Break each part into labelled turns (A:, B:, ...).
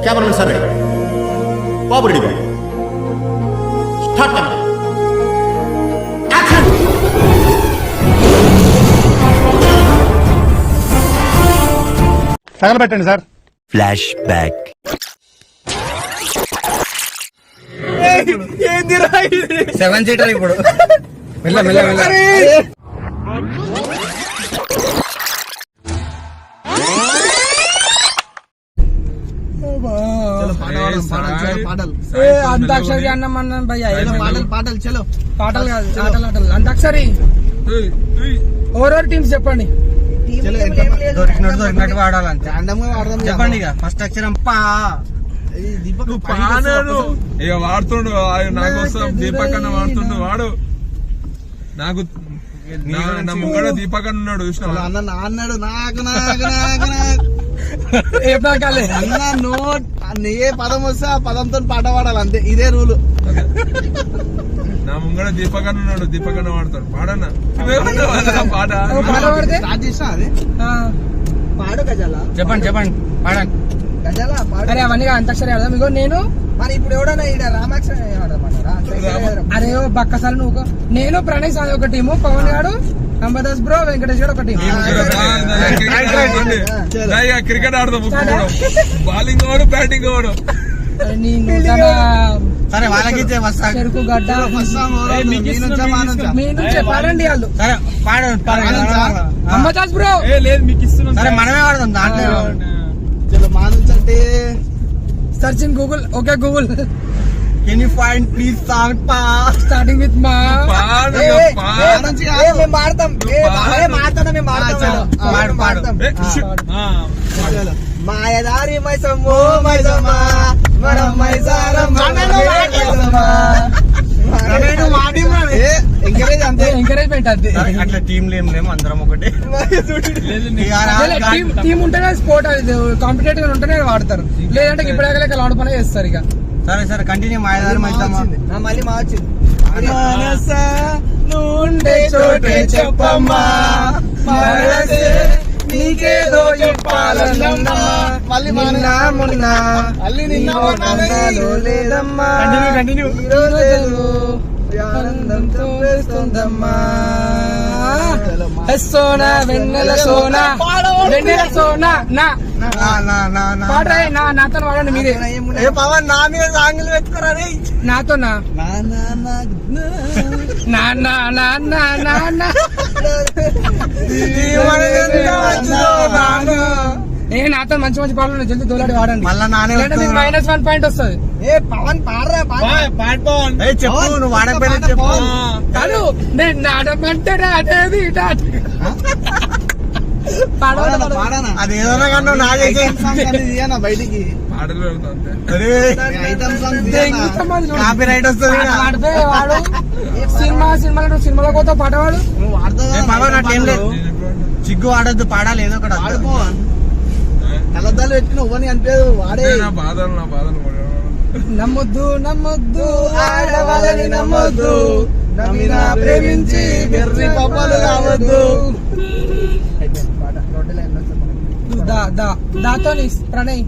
A: Cameraman sir ready बाबू ready बाबू start camera action
B: తగలబెట్టండి sir.
C: Flash back.
D: Seven seater ఇప్పుడు మెల్ల మెల్ల మెల్ల
E: అంతాక్షరి అన్నం అన్నాను భయ్యా పాటలు చలో పాటలు కాదు ఆటలు ఆటలు అంతాక్షరి ఓవర్ టీమ్స్ చెప్పండి
D: దొరికినట్టు వాడాలంటే చెప్పండి ఇక ఫస్ట్ అక్షరం పా
F: ఇక వాడుతుండు నాకు వస్తాం దీపక్ అన్న వాడుతుండు వాడు నాకు నా ముంగడ దీపక్ అన్న ఉన్నాడు చూసిన
D: అన్నాడు నాకు
E: అన్న
D: నోట్ ఏ పదం వస్తే ఆ పదంతో పాట పాడాలి అంతే ఇదే రూలు
F: నా ముంగడ దీపక్ అన్న ఉన్నాడు దీపక్ అన్న వాడతాడు పాడన్నా పాట
E: పాడు గజాల
D: చెప్పండి చెప్పండి పాడండి
E: గజాల అరే అవన్నీ అంతాక్షరి ఆడదాం ఇగో నేను మరి ఇప్పుడు ఎవడన్నా ఈడ రామాక్షరి అరే బక్కసారి నువ్వు నేను ప్రణయ్ సాయి ఒక టీము పవన్ గాడు అంబదాస్ బ్రో వెంకటేష్ గారు ఒక టీం
F: క్రికెట్ ఆడదాం బౌలింగ్ వాడు బ్యాటింగ్ వాడు
D: సరే వాళ్ళకి
E: చెరుకు గడ్డ మీ నుంచి పాడండి వాళ్ళు అంబదాస్ బ్రో
F: లేదు మీకు ఇస్తున్నాం
D: సరే మనమే వాడదాం దాంట్లో
E: మా నుంచి అంటే search in Google okay Google
D: can you find please song పా
E: స్టార్టింగ్ విత్ మా మాయదారి మైసమ్మో మైసమ్మా మనం ఎంకరేజ్మెంట్ అంతే
D: అట్లా టీం లేము అందరం ఒకటే
E: టీం ఉంటేనే స్పోర్ట్ కాంపిటేటివ్ ఉంటేనే వాడతారు లేదంటే ఇప్పుడే లాంటి పని చేస్తారు ఇక
D: సరే సరే కంటిన్యూ మాయదారి మైసమ్మా
E: మళ్ళీ మా వచ్చింది నుండే చోటే చెప్పమ్మా నీకేదో చెప్పాలన్నా మళ్ళీ మొన్న లేదమ్మా ఆనందంతో వేస్తుందమ్మా సోనా వెన్నెల సోనా వెన్నెల సోనా నా పాడరా నాతో వాడండి మీరే
D: పవన్ నా మీద సాంగులు పెట్టుకోరా
E: నాతో నా నాతో మంచి మంచి పాటలు జల్దీ దోలాడి వాడండి
D: మళ్ళా నానే
E: -1 పాయింట్ వస్తుంది పవన్ పాడరా
D: చెప్పు నువ్వు వాడకపోయినా చెప్పు
E: కాదు నేను నాడమంటే అదేది
D: అది ఏదైనా కన్నా నా బయటికి కాపీ రైట్ వస్తుంది
E: వాడు సినిమాలో పోతావు పాట వాడు
D: పవన్ అట్లేం లేదు చిగ్గు వాడద్దు పాడాలి ఏదో ఒకటి
E: కలద్దాలు పెట్టిన ఇవ్వని అనిపేది వాడే
F: నా బాధలు
E: నమ్మొద్దు ఆడవాళ్ళని నమ్మొద్దు నమ్మినా ప్రేమించి వెర్రి పప్పలు కావద్దు దాతో ప్రణయ్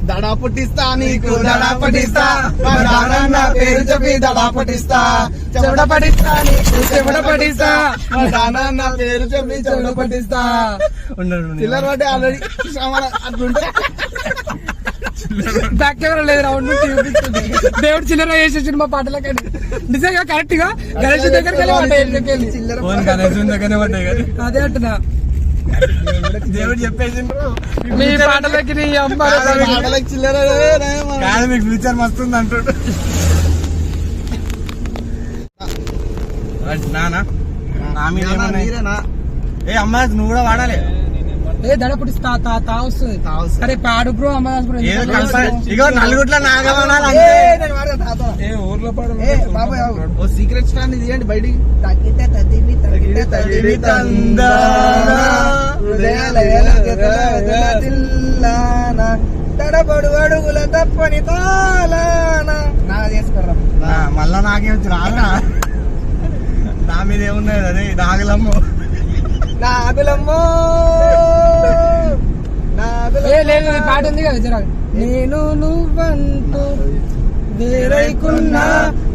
E: దడా పుట్టిస్తా నీకు దడా పట్టిస్తా పేరు చెప్పి దడా పట్టిస్తా చెవిడ పట్టిస్తా నీకు చెవిడ పట్టిస్తా దానా పేరు చెప్పి చెవిడ పట్టిస్తా చిల్లర పట్టి ఆల్రెడీ అట్లుంటే బ్యాక్ కెమెరా లేదు రౌండ్ చూపిస్తుంది దేవుడు చిల్లర వేసే సినిమా పాటలకి నిజంగా కరెక్ట్ గా గణేష్ దగ్గరికి వెళ్ళి అదే అంటున్నా
D: దేవుడు చెప్పేసి
E: మీ పాటలకి నీ అమ్మాయి చిల్లర
D: కాదు మీకు ఫ్యూచర్ మస్తుంది అంటాడు నానా ఏ అమ్మా నువ్వు కూడా వాడాలి
E: ఏ దడ పుట్టిస్తా తా వస్తుంది అరే పాడు బ్రో అమ్మదాస్ బ్రో
D: ఇగో నలుగుట్ల నాగమనాలి
F: ఊర్లో పాడు
E: సీక్రెట్ స్టాండ్ తీయండి బయటికి తడబడు అడుగుల తప్పని తాళానా చేసుకోరా
D: మళ్ళా నాకే వచ్చి రాదా నా మీద ఏమున్నాయి అదే నాగలమ్మ
E: నాగులమ్మో లేదు పాట ఉంది కదా జర. నేను నువ్వంటూ వేరైకున్నా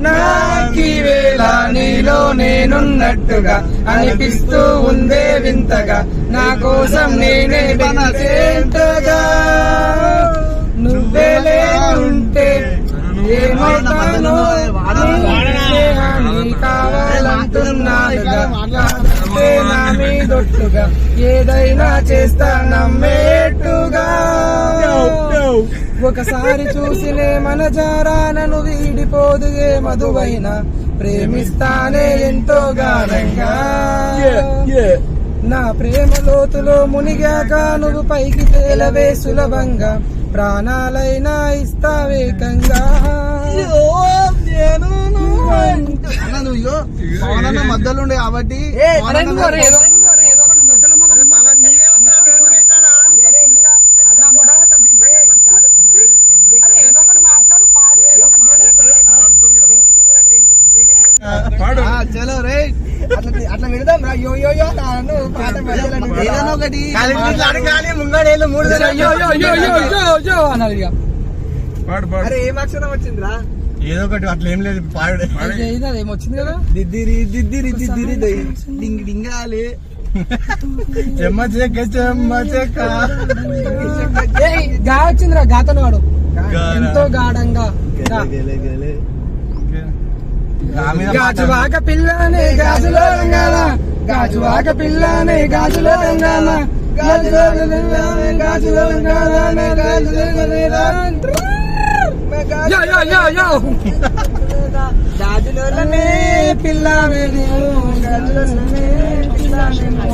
E: నాకీ వేళ నీలో నేనున్నట్టుగా అనిపిస్తూ ఉందే వింతగా, నా కోసం నేనే వెంటగా, నువ్వే లేకుంటే ఏమవుతానో నీ కావాలంటున్నానుగా, కాదంటే నా మీదొట్టుగా ఏదైనా చేస్తా నమ్మేట్టుగా, ఒకసారి చూసినే మన జారా నన్ను వీడిపోదు ఏ మధువైన, ప్రేమిస్తానే ఎంతో గాఢంగా, నా ప్రేమ లోతులో మునిగాక నువ్వు పైకి తేలవే సులభంగా, ప్రాణాలైనా ఇస్తావేకంగా.
D: అన్న నువ్వు ఇగో పవన్ అన్న మధ్యలో ఉండే కాబట్టి
E: మాట్లాడు పాడు
F: పాడు
D: చలో రే అట్లా పెడదాం రా యో యో యో నాను పాట ఏదైనా ఒకటి అడగాలి ముంగడేళ్ళు 3
E: అనాలి ఇక.
F: పాడు పాడు
D: అరే ఏం అక్షరం వచ్చిందిరా ఏదో ఒకటి అట్లా ఏం లేదు పాడు
E: ఏమొచ్చింది కదా,
D: దిద్దిరి దిద్దిరి దిద్దిరి డింగ్ డింగాలి చెమ్మ చెక్క చెమ్మ చెక్క
E: గా వచ్చిందిరా, గాతను వాడు ఎంతో గాఢంగా. గాజువాక పిల్లనే గాజులో రంగాల, గాజువాక పిల్లనే గాజులో రంగాల, గాజులో గాజులోనే పిల్ల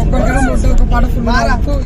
E: ఒక్కరికైనా ముట్ట ఒక పాట ఫుల్